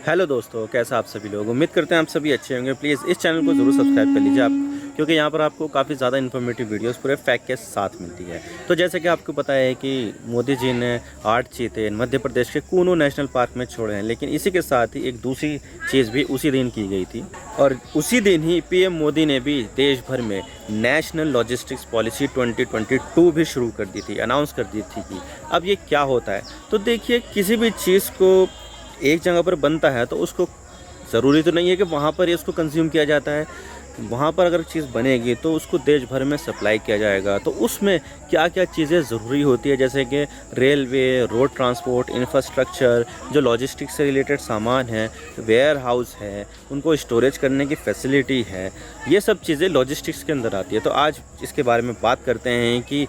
Hello दोस्तों, कैसा आप सभी लोग। उम्मीद करते हैं आप सभी अच्छे होंगे। प्लीज़ इस चैनल को ज़रूर सब्सक्राइब कर लीजिए आप, क्योंकि यहाँ पर आपको काफ़ी ज़्यादा इन्फॉर्मेटिव वीडियोस पूरे फैक्ट के साथ मिलती है। तो जैसे कि आपको पता है कि मोदी जी ने 8 चीते मध्य प्रदेश के कूनो नेशनल पार्क में छोड़े हैं, लेकिन इसी के साथ ही एक दूसरी चीज़ भी उसी दिन की गई थी। और उसी दिन ही पीएम मोदी ने भी देश भर में नेशनल लॉजिस्टिक्स पॉलिसी 2022 भी शुरू कर दी थी, अनाउंस कर दी थी कि अब ये क्या होता है। तो देखिए, किसी भी चीज़ को एक जगह पर बनता है तो उसको ज़रूरी तो नहीं है कि वहाँ पर ही उसको कंज्यूम किया जाता है। वहाँ पर अगर चीज़ बनेगी तो उसको देश भर में सप्लाई किया जाएगा। तो उसमें क्या-क्या चीज़ें ज़रूरी होती है, जैसे कि रेलवे, रोड ट्रांसपोर्ट, इंफ्रास्ट्रक्चर, जो लॉजिस्टिक्स से रिलेटेड सामान है, वेयर हाउस है, उनको स्टोरेज करने की फैसिलिटी है, ये सब चीज़ें लॉजिस्टिक्स के अंदर आती है। तो आज इसके बारे में बात करते हैं कि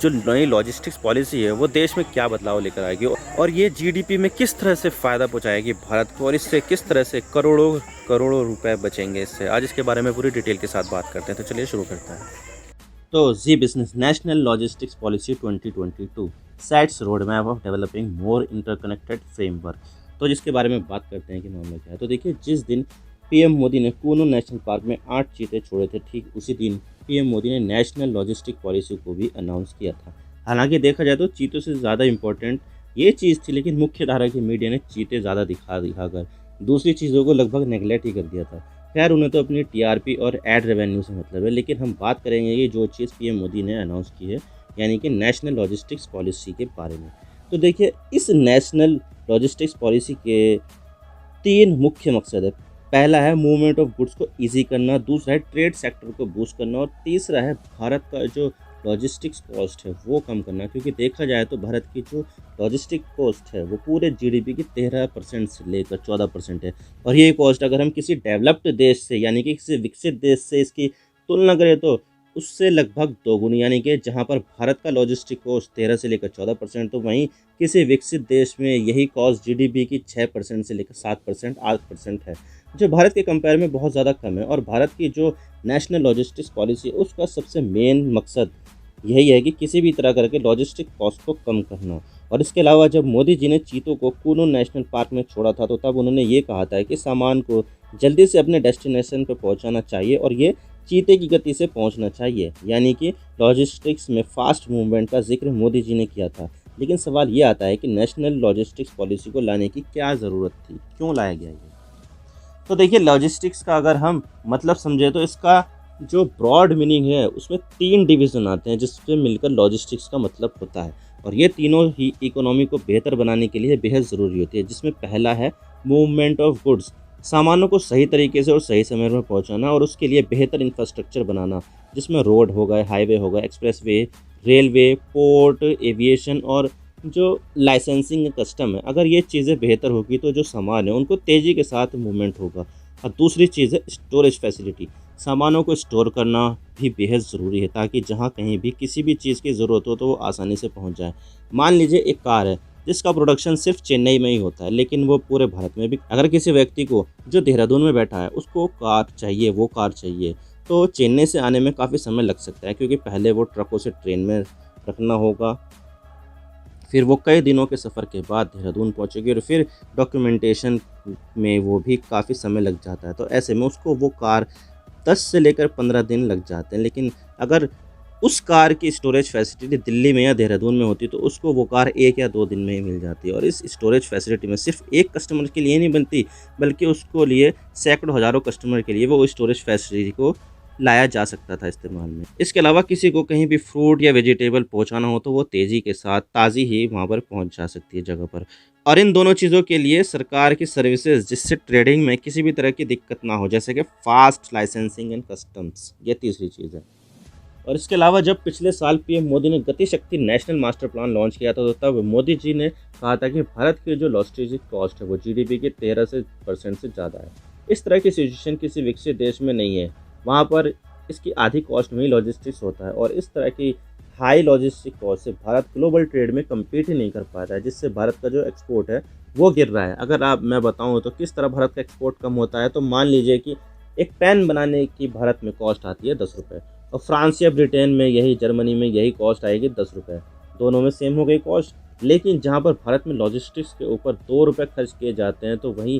जो नई लॉजिस्टिक्स पॉलिसी है वो देश में क्या बदलाव लेकर आएगी और ये जीडीपी में किस तरह से फ़ायदा पहुंचाएगी भारत को, और इससे किस तरह से करोड़ों करोड़ों रुपए बचेंगे इससे। आज इसके बारे में पूरी डिटेल के साथ बात करते हैं, तो चलिए शुरू करते हैं। तो जी business national logistics policy 2022 sets road map of developing more interconnected framework. तो जिसके बारे में बात करते हैं कि मामला क्या है। तो देखिए, जिस दिन पीएम मोदी ने कूनो नेशनल पार्क में 8 चीते छोड़े थे, ठीक उसी दिन पीएम मोदी ने नेशनल लॉजिस्टिक पॉलिसी को भी अनाउंस किया था। हालांकि देखा जाए तो चीतों से ज़्यादा इम्पोर्टेंट ये चीज़ थी, लेकिन मुख्य धारा की मीडिया ने चीते ज़्यादा दिखाकर दूसरी चीज़ों को लगभग नेगलेक्ट ही कर दिया था। खैर, उन्हें तो अपनी टीआरपी और एड रेवेन्यू से मतलब है, लेकिन हम बात करेंगे कि जो चीज़ पीएम मोदी ने अनाउंस की है, यानी कि नेशनल लॉजिस्टिक्स पॉलिसी के बारे में। तो देखिए, इस नेशनल लॉजिस्टिक्स पॉलिसी के 3 मुख्य मकसद है। पहला है मूवमेंट ऑफ गुड्स को ईज़ी करना, दूसरा है ट्रेड सेक्टर को बूस्ट करना, और तीसरा है भारत का जो लॉजिस्टिक्स कॉस्ट है वो कम करना। क्योंकि देखा जाए तो भारत की जो लॉजिस्टिक कॉस्ट है वो पूरे जीडीपी की 13% से लेकर 14% है। और ये कॉस्ट अगर हम किसी डेवलप्ड देश से, यानी कि किसी विकसित देश से इसकी तुलना करें तो उससे लगभग दोगुनी, यानी कि जहाँ पर भारत का लॉजिस्टिक कॉस्ट 13 से लेकर 14%, तो वहीं किसी विकसित देश में यही कॉस्ट जीडीपी की 6% से लेकर 7%, 8% है, जो भारत के कंपेयर में बहुत ज़्यादा कम है। और भारत की जो नेशनल लॉजिस्टिक्स पॉलिसी है उसका सबसे मेन मकसद यही है कि किसी भी तरह करके लॉजिस्टिक कॉस्ट को कम करना। और इसके अलावा जब मोदी जी ने चीतों को कूनो नेशनल पार्क में छोड़ा था, तो तब उन्होंने ये कहा था कि सामान को जल्दी से अपने डेस्टिनेशन पर पहुंचाना चाहिए और ये चीते की गति से पहुंचना चाहिए, यानी कि लॉजिस्टिक्स में फास्ट मूवमेंट का जिक्र मोदी जी ने किया था। लेकिन सवाल ये आता है कि नेशनल लॉजिस्टिक्स पॉलिसी को लाने की क्या ज़रूरत थी, क्यों लाया गया ये। तो देखिए, लॉजिस्टिक्स का अगर हम मतलब समझे तो इसका जो ब्रॉड मीनिंग है उसमें 3 डिवीज़न आते हैं, जिससे मिलकर लॉजिस्टिक्स का मतलब होता है। और ये तीनों ही इकोनॉमी को बेहतर बनाने के लिए बेहद ज़रूरी होती है, जिसमें पहला है मूवमेंट ऑफ गुड्स, सामानों को सही तरीके से और सही समय में पहुंचाना, और उसके लिए बेहतर इंफ्रास्ट्रक्चर बनाना, जिसमें रोड हो गए, हाईवे हो गए, एक्सप्रेसवे, रेलवे, पोर्ट, एविएशन और जो लाइसेंसिंग कस्टम है। अगर ये चीज़ें बेहतर होगी तो जो सामान है उनको तेज़ी के साथ मूवमेंट होगा। और दूसरी चीज़ है स्टोरेज फैसिलिटी, सामानों को स्टोर करना भी बेहद ज़रूरी है, ताकि जहाँ कहीं भी किसी भी चीज़ की ज़रूरत हो तो वो आसानी से पहुँच जाए। मान लीजिए एक कार है जिसका प्रोडक्शन सिर्फ चेन्नई में ही होता है, लेकिन वो पूरे भारत में भी, अगर किसी व्यक्ति को जो देहरादून में बैठा है उसको कार चाहिए, वो कार चाहिए, तो चेन्नई से आने में काफ़ी समय लग सकता है, क्योंकि पहले वो ट्रकों से ट्रेन में रखना होगा, फिर वो कई दिनों के सफ़र के बाद देहरादून पहुँचेगी, और फिर डॉक्यूमेंटेशन में वो भी काफ़ी समय लग जाता है। तो ऐसे में उसको वो कार 10 से लेकर 15 दिन लग जाते हैं। लेकिन अगर उस कार की स्टोरेज फैसिलिटी दिल्ली में या देहरादून में होती तो उसको वो कार 1 या 2 दिन में ही मिल जाती है। और इस स्टोरेज फैसिलिटी में सिर्फ एक कस्टमर के लिए नहीं बनती, बल्कि उसको लिए सैकड़ों हज़ारों कस्टमर के लिए वो स्टोरेज फैसिलिटी को लाया जा सकता था इस्तेमाल में। इसके अलावा किसी को कहीं भी फ्रूट या वेजिटेबल पहुंचाना हो तो वो तेज़ी के साथ ताज़ी ही वहां पर पहुंच जा सकती है जगह पर। और इन दोनों चीज़ों के लिए सरकार की सर्विसेज, जिससे ट्रेडिंग में किसी भी तरह की दिक्कत ना हो, जैसे कि फास्ट लाइसेंसिंग एंड कस्टम्स, ये तीसरी चीज़ है। और इसके अलावा जब पिछले साल पीएम मोदी ने गति शक्ति नेशनल मास्टर प्लान लॉन्च किया था, तो तब मोदी जी ने कहा था कि भारत की जो लॉजिस्टिक कॉस्ट है वो जीडीपी के 13% से ज़्यादा है। इस तरह की सिचुएशन किसी विकसित देश में नहीं है, वहाँ पर इसकी आधी कॉस्ट में ही लॉजिस्टिक्स होता है। और इस तरह की हाई लॉजिस्टिक कॉस्ट से भारत ग्लोबल ट्रेड में कम्पीट ही नहीं कर पा रहा है, जिससे भारत का जो एक्सपोर्ट है वो गिर रहा है। अगर मैं बताऊँ तो किस तरह भारत का एक्सपोर्ट कम होता है, तो मान लीजिए कि एक पेन बनाने की भारत में कॉस्ट आती है 10 रुपये, और फ्रांस या ब्रिटेन में यही, जर्मनी में यही कॉस्ट आएगी 10 रुपये। दोनों में सेम हो गई कॉस्ट, लेकिन जहाँ पर भारत में लॉजिस्टिक्स के ऊपर 2 रुपये खर्च किए जाते हैं, तो वहीं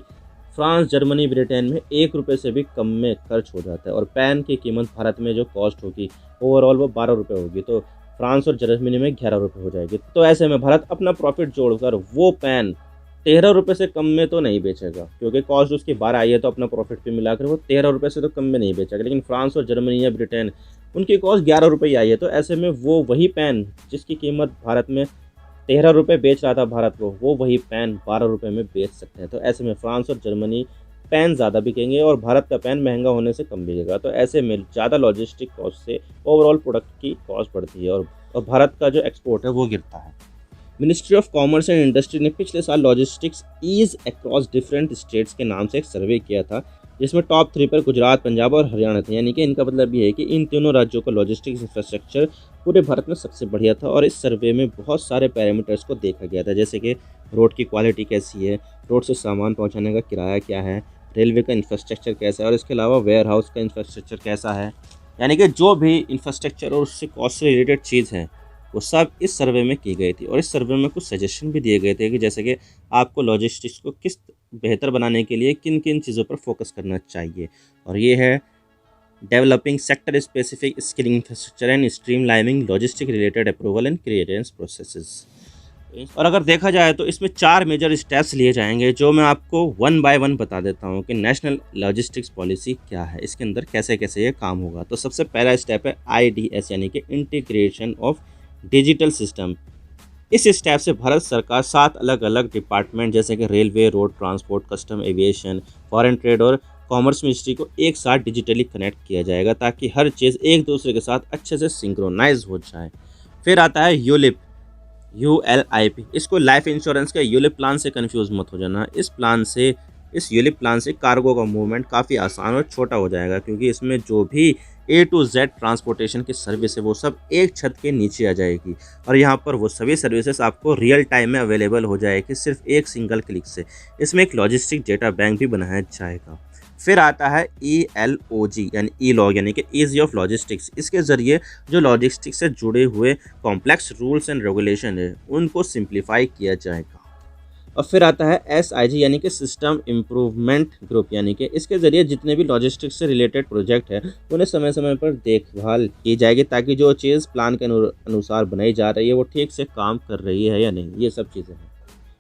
फ्रांस, जर्मनी, ब्रिटेन में 1 रुपये से भी कम में खर्च हो जाता है। और पैन की कीमत भारत में जो कॉस्ट होगी ओवरऑल वो 12 रुपये होगी, तो फ्रांस और जर्मनी में 11 रुपये हो जाएगी। तो ऐसे में भारत अपना प्रॉफिट जोड़कर वो पैन 13 रुपये से कम में तो नहीं बेचेगा, क्योंकि कॉस्ट उसकी 12 आई है, तो अपना प्रॉफिट भी मिलाकर वो 13 रुपये से तो कम में नहीं बेचेगा। लेकिन फ्रांस और जर्मनी या ब्रिटेन, उनकी कॉस्ट 11 रुपये आई है, तो ऐसे में वो वही पैन जिसकी कीमत भारत में 13 रुपये बेच रहा था भारत को, वो वही पैन 12 रुपये में बेच सकते हैं। तो ऐसे में फ्रांस और जर्मनी पैन ज़्यादा बिकेंगे और भारत का पैन महंगा होने से कम बिकेगा। तो ऐसे में ज़्यादा लॉजिस्टिक कॉस्ट से ओवरऑल प्रोडक्ट की कॉस्ट बढ़ती है और भारत का जो एक्सपोर्ट है वो गिरता है। Ministry of commerce and industry ने पिछले साल logistics ease across different states के नाम से एक सर्वे किया था, जिसमें टॉप 3 पर गुजरात, पंजाब और हरियाणा थे। यानी कि इनका मतलब ये है कि इन तीनों राज्यों का लॉजिस्टिक्स इंफ्रास्ट्रक्चर पूरे भारत में सबसे बढ़िया था। और इस सर्वे में बहुत सारे पैरामीटर्स को देखा गया था, जैसे कि रोड की क्वालिटी कैसी है, रोड से सामान पहुंचाने का किराया क्या है, रेलवे का इंफ्रास्ट्रक्चर कैसा है, और इसके अलावा वेयर हाउस का इंफ्रास्ट्रक्चर कैसा है। यानी कि जो भी इंफ्रास्ट्रक्चर और उससे कॉस्ट से रिलेटेड चीज़ है वो सब इस सर्वे में की गई थी। और इस सर्वे में कुछ सजेशन भी दिए गए थे कि जैसे कि आपको लॉजिस्टिक्स को किस बेहतर बनाने के लिए किन किन चीज़ों पर फोकस करना चाहिए। और ये है developing sector specific skilling infrastructure and streamlining logistic related approval and clearance processes. और अगर देखा जाए तो इसमें 4 मेजर स्टेप्स लिए जाएंगे, जो मैं आपको 1 बाय 1 बता देता हूँ कि नेशनल लॉजिस्टिक्स पॉलिसी क्या है, इसके अंदर कैसे कैसे ये काम होगा। तो सबसे पहला स्टेप है IDS, यानी कि इंटीग्रेशन ऑफ डिजिटल सिस्टम। इस स्टेप से भारत सरकार 7 अलग अलग डिपार्टमेंट जैसे कि railway, road transport, custom, aviation, foreign trade और कॉमर्स मिनिस्ट्री को एक साथ डिजिटली कनेक्ट किया जाएगा, ताकि हर चीज़ एक दूसरे के साथ अच्छे से सिंक्रोनाइज हो जाए। फिर आता है यूलिप, ULIP। इसको लाइफ इंश्योरेंस के यूलिप प्लान से कंफ्यूज मत हो जाना। इस यूलिप प्लान से कार्गो का मूवमेंट काफ़ी आसान और छोटा हो जाएगा, क्योंकि इसमें जो भी A to Z ट्रांसपोर्टेशन की सर्विस है वो सब एक छत के नीचे आ जाएगी। और यहाँ पर वो सभी सर्विसेज आपको रियल टाइम में अवेलेबल हो जाएगी सिर्फ एक सिंगल क्लिक से। इसमें एक लॉजिस्टिक डेटा बैंक भी बनाया जाएगा। फिर आता है ELOG यानी E-log, यानी कि ईजी ऑफ लॉजिस्टिक्स। इसके ज़रिए जो लॉजिस्टिक्स से जुड़े हुए कॉम्प्लेक्स रूल्स एंड रेगुलेशन है उनको सिंप्लीफाई किया जाएगा। और फिर आता है SIG यानी कि सिस्टम इम्प्रूवमेंट ग्रुप, यानी कि इसके ज़रिए जितने भी लॉजिस्टिक्स से रिलेटेड प्रोजेक्ट है उन्हें समय समय पर देखभाल की जाएगी, ताकि जो चीज़ प्लान के अनुसार बनाई जा रही है वो ठीक से काम कर रही है या नहीं, ये सब चीज़ें हैं।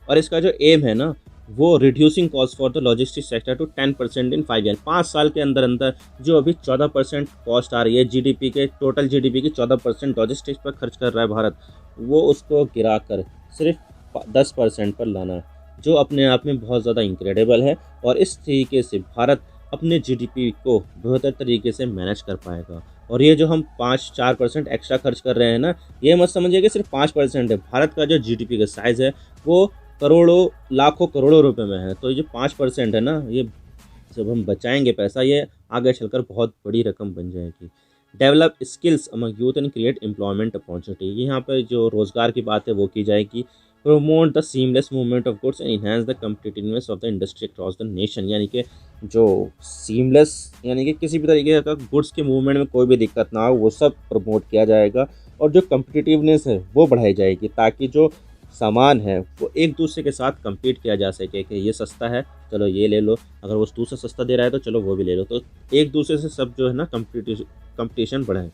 और इसका जो एम है ना, वो reducing cost for the logistic sector to 10% in 5 year. 5 साल के अंदर अंदर जो अभी 14% कॉस्ट आ रही है GDP के, टोटल GDP की 14% लॉजिस्टिक्स पर खर्च कर रहा है भारत, वो उसको गिरा कर सिर्फ 10% पर लाना, जो अपने आप में बहुत ज़्यादा इनक्रेडिबल है। और इस तरीके से भारत अपने GDP को बेहतर तरीके से मैनेज कर पाएगा। और ये जो हम 5-4% एक्स्ट्रा खर्च कर रहे हैं ना, ये मत समझिए कि सिर्फ 5% है। भारत का जो GDP का साइज़ है वो करोड़ों, लाखों, करोड़ों रुपए में है। तो ये जो 5% है ना, ये जब हम बचाएंगे पैसा, ये आगे चलकर बहुत बड़ी रकम बन जाएगी। Develop skills among youth and create employment opportunity, यहाँ पर जो रोज़गार की बात है वो की जाएगी। Promote the seamless movement of goods and enhance the competitiveness of the industry across the nation, यानी कि जो सीमलेस यानी कि किसी भी तरीके का गुड्स के मूवमेंट में कोई भी दिक्कत ना हो, वो सब प्रमोट किया जाएगा। और जो कम्पिटिटिवनेस है वो बढ़ाई जाएगी, ताकि जो सामान है वो एक दूसरे के साथ compete किया जा सके कि ये सस्ता है चलो ये ले लो, अगर वो दूसरा सस्ता दे रहा है तो चलो वो भी ले लो। तो एक दूसरे से सब जो है ना कंपटीशन बढ़ाए।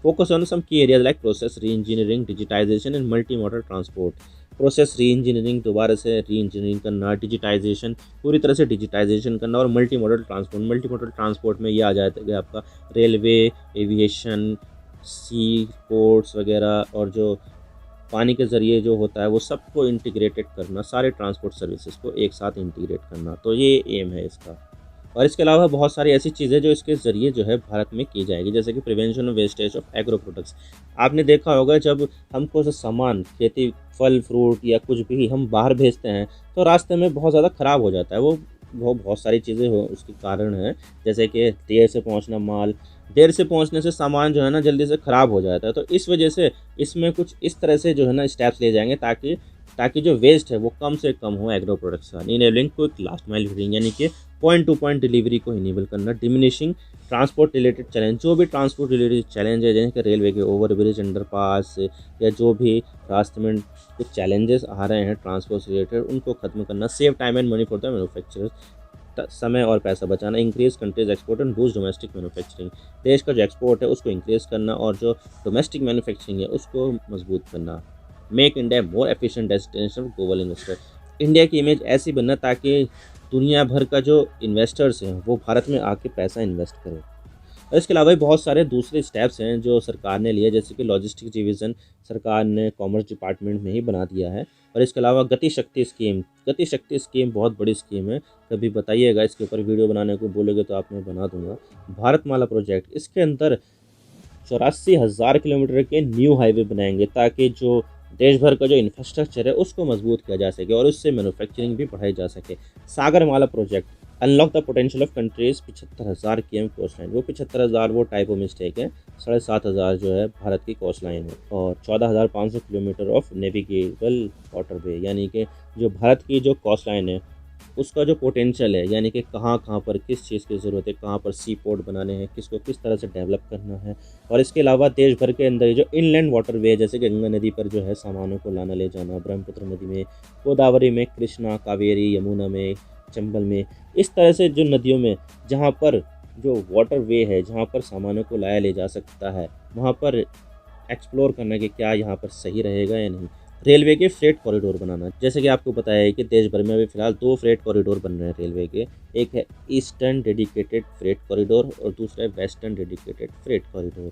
Focus on some key areas like process re engineering, digitisation and multi modal transport. Process re engineering, दोबारा से री इंजीनियरिंग करना, डिजिटाइजेशन, पूरी तरह से डिजिटाइजेशन करना, और multi modal transport. Multi modal transport में ये आ जाएगा आपका रेलवे, एविएशन, सी पोर्ट्स वगैरह, और जो पानी के ज़रिए जो होता है वो सबको इंटीग्रेटेड करना, सारे ट्रांसपोर्ट सर्विसेज को एक साथ इंटीग्रेट करना। तो ये एम है इसका। और इसके अलावा बहुत सारी ऐसी चीज़ें जो इसके ज़रिए जो है भारत में की जाएगी, जैसे कि prevention of wastage of agro products. आपने देखा होगा जब हम कोई सा सामान, खेती, फल फ्रूट या कुछ भी हम बाहर भेजते हैं तो रास्ते में बहुत ज़्यादा ख़राब हो जाता है। वो बहुत सारी चीज़ें हो उसके कारण है, जैसे कि देर से पहुंचना, माल देर से पहुंचने से सामान जो है ना जल्दी से ख़राब हो जाता है। तो इस वजह से इसमें कुछ इस तरह से जो है ना स्टेप्स लिए जाएंगे, ताकि जो वेस्ट है वो कम से कम हो एग्रो प्रोडक्ट्स का। Enabling quick last mile reading, यानी कि पॉइंट टू पॉइंट डिलीवरी को इनेबल करना, डिमिनिशिंग ट्रांसपोर्ट रिलेटेड चैलेंज, जो भी ट्रांसपोर्ट रिलेटेड चैलेंज है जैसे कि रेलवे के ओवरब्रिज, अंडरपास या जो भी रास्ते में कुछ चैलेंजेस आ रहे हैं ट्रांसपोर्ट से रिलेटेड, उनको खत्म करना, save time and money for the manufacturers, समय और पैसा बचाना, increase countries export and boost domestic manufacturing, देश का जो एक्सपोर्ट है उसको इंक्रीज करना और जो डोमेस्टिक मैन्युफैक्चरिंग है उसको मजबूत करना, make India more efficient destination for global investor, India की इमेज ऐसी बनना ताकि दुनिया भर का जो इन्वेस्टर्स हैं वो भारत में आके पैसा इन्वेस्ट करें। और इसके अलावा भी बहुत सारे दूसरे स्टेप्स हैं जो सरकार ने लिए, जैसे कि लॉजिस्टिक्स डिवीज़न सरकार ने कॉमर्स डिपार्टमेंट में ही बना दिया है। और इसके अलावा गति शक्ति स्कीम बहुत बड़ी स्कीम है, कभी बताइएगा इसके ऊपर वीडियो बनाने को बोलोगे तो आप मैं बना दूंगा। भारतमाला प्रोजेक्ट, इसके अंदर 84,000 किलोमीटर के न्यू हाईवे बनाएंगे ताकि जो देश भर का जो इंफ्रास्ट्रक्चर है उसको मजबूत किया जा सके और उससे मैन्युफैक्चरिंग भी बढ़ाई जा सके। Sagarmala project, unlock the potential of countries, 75,000 km coast line, वो 75,000 वो टाइपो मिस्टेक है, 7,500 जो है भारत की कोस्ट लाइन है, और 14,500 किलोमीटर ऑफ नेविगेबल वाटरवे, यानी कि जो भारत की जो कोस्ट लाइन है उसका जो पोटेंशियल है, यानी कि कहाँ कहाँ पर किस चीज़ की ज़रूरत है, कहाँ पर सी पोर्ट बनाने हैं, किसको किस तरह से डेवलप करना है। और इसके अलावा देश भर के अंदर जो इनलैंड वाटरवे, जैसे कि गंगा नदी पर जो है सामानों को लाना ले जाना, ब्रह्मपुत्र नदी में, गोदावरी में, कृष्णा, कावेरी, यमुना में, चंबल में, इस तरह से जो नदियों में जहाँ पर जो वाटरवे है, जहाँ पर सामानों को लाया ले जा सकता है, वहाँ पर एक्सप्लोर करना कि क्या यहाँ पर सही रहेगा या नहीं। रेलवे के फ्रेट कॉरिडोर बनाना, जैसे कि आपको पता है कि देश भर में अभी फिलहाल 2 फ्रेट कॉरिडोर बन रहे हैं रेलवे के, एक है ईस्टर्न डेडिकेटेड फ्रेट कॉरिडोर और दूसरा है वेस्टर्न डेडिकेटेड फ्रेट कॉरिडोर।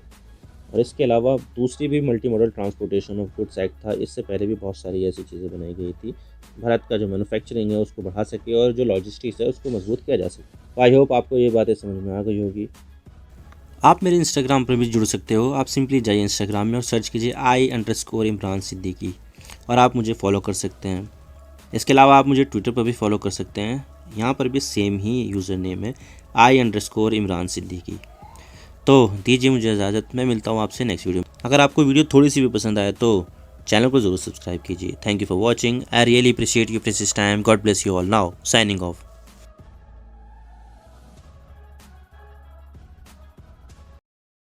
और इसके अलावा दूसरी भी multi modal transportation of goods act था, इससे पहले भी बहुत सारी ऐसी चीज़ें बनाई गई थी, भारत का जो मैन्युफैक्चरिंग है उसको बढ़ा सके और जो लॉजिस्टिक्स है उसको मजबूत किया जा सके। आई होप आपको ये बातें समझ में आ गई होगी। आप मेरे इंस्टाग्राम पर भी जुड़ सकते हो। आप सिंपली जाइए इंस्टाग्राम में और सर्च कीजिए I_इमरान सिद्दीकी और आप मुझे फॉलो कर सकते हैं। इसके अलावा आप मुझे ट्विटर पर भी फॉलो कर सकते हैं, यहाँ पर भी सेम ही यूज़र नेम है I_इमरान सिद्दीकी। तो दीजिए मुझे इजाज़त, मैं मिलता हूँ आपसे नेक्स्ट वीडियो में। अगर आपको वीडियो थोड़ी सी भी पसंद आए तो चैनल को ज़रूर सब्सक्राइब कीजिए। Thank you for watching, I really appreciate your precious time. God bless you all. Now signing off.